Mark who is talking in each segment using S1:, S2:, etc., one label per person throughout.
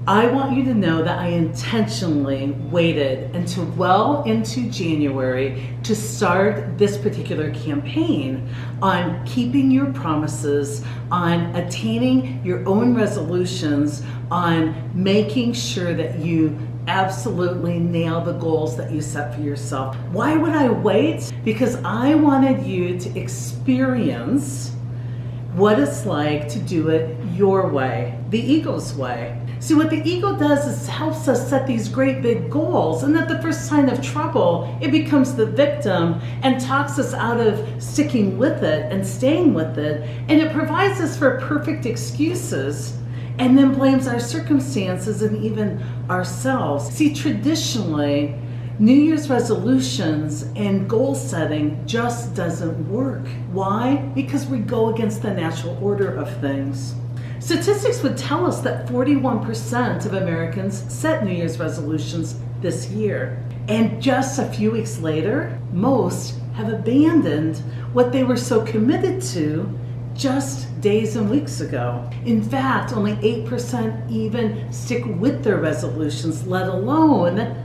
S1: I want you to know that I intentionally waited until well into January to start this particular campaign on keeping your promises, on attaining your own resolutions, on making sure that you absolutely nail the goals that you set for yourself. Why would I wait? Because I wanted you to experience what it's like to do it your way, the ego's way. See, what the ego does is helps us set these great big goals, and at the first sign of trouble, it becomes the victim and talks us out of sticking with it and staying with it, and it provides us for perfect excuses and then blames our circumstances and even ourselves. See, traditionally, New Year's resolutions and goal setting just doesn't work. Why? Because we go against the natural order of things. Statistics would tell us that 41% of Americans set New Year's resolutions this year. And just a few weeks later, most have abandoned what they were so committed to just days and weeks ago. In fact, only 8% even stick with their resolutions, let alone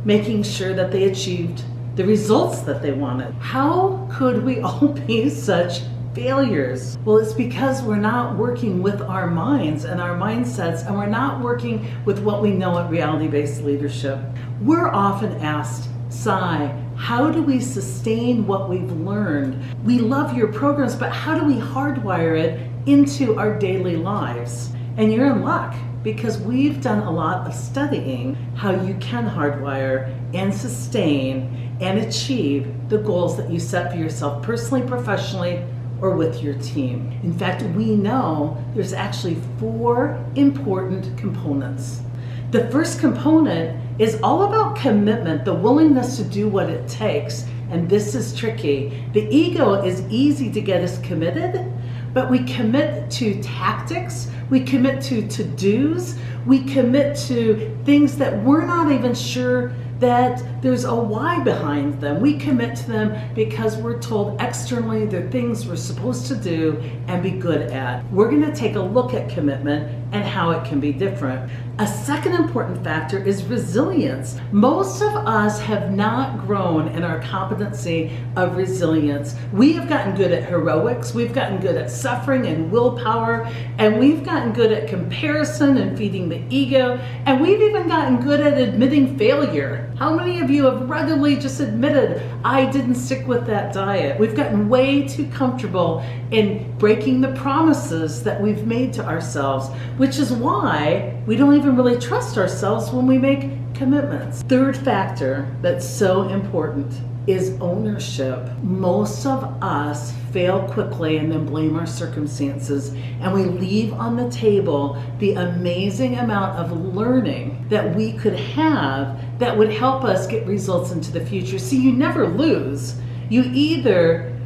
S1: making sure that they achieved the results that they wanted. How could we all be such failures? Well, it's because we're not working with our minds and our mindsets, and we're not working with what we know at reality-based leadership. We're often asked, Sai, how do we sustain what we've learned? We love your programs, but how do we hardwire it into our daily lives? And you're in luck, because we've done a lot of studying how you can hardwire and sustain and achieve the goals that you set for yourself personally, professionally, or with your team. In fact, we know there's actually 4 important components. The first component is all about commitment, the willingness to do what it takes. And this is tricky. The ego is easy to get us committed, but we commit to tactics, we commit to to-dos, we commit to things that we're not even sure that there's a why behind them. We commit to them because we're told externally they're things we're supposed to do and be good at. We're going to take a look at commitment and how it can be different. A second important factor is resilience. Most of us have not grown in our competency of resilience. We have gotten good at heroics, we've gotten good at suffering and willpower, and we've gotten good at comparison and feeding the ego, and we've even gotten good at admitting failure. How many of you have readily just admitted, I didn't stick with that diet? We've gotten way too comfortable in breaking the promises that we've made to ourselves, which is why we don't even really trust ourselves when we make commitments. Third factor that's so important is ownership. Most of us fail quickly and then blame our circumstances, and we leave on the table the amazing amount of learning that we could have that would help us get results into the future. See, you never lose. You either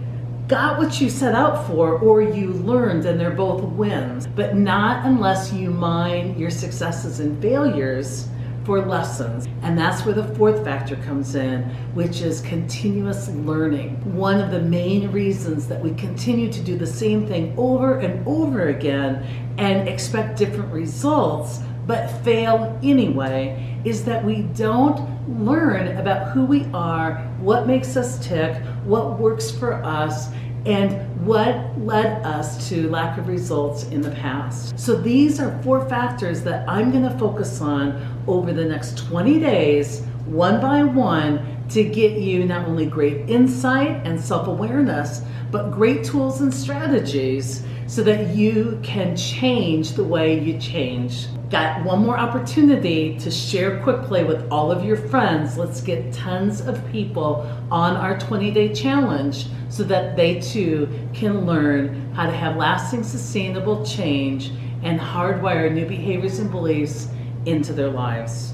S1: got what you set out for or you learned, and they're both wins, but not unless you mine your successes and failures for lessons. And that's where the fourth factor comes in, which is continuous learning. One of the main reasons that we continue to do the same thing over and over again and expect different results but fail anyway is that we don't learn about who we are, what makes us tick, what works for us, and what led us to lack of results in the past. So these are 4 factors that I'm going to focus on over the next 20 days, one by one, to get you not only great insight and self-awareness, but great tools and strategies so that you can change the way you change. Got one more opportunity to share quickly with all of your friends. Let's get tons of people on our 20-day challenge so that they too can learn how to have lasting, sustainable change and hardwire new behaviors and beliefs into their lives.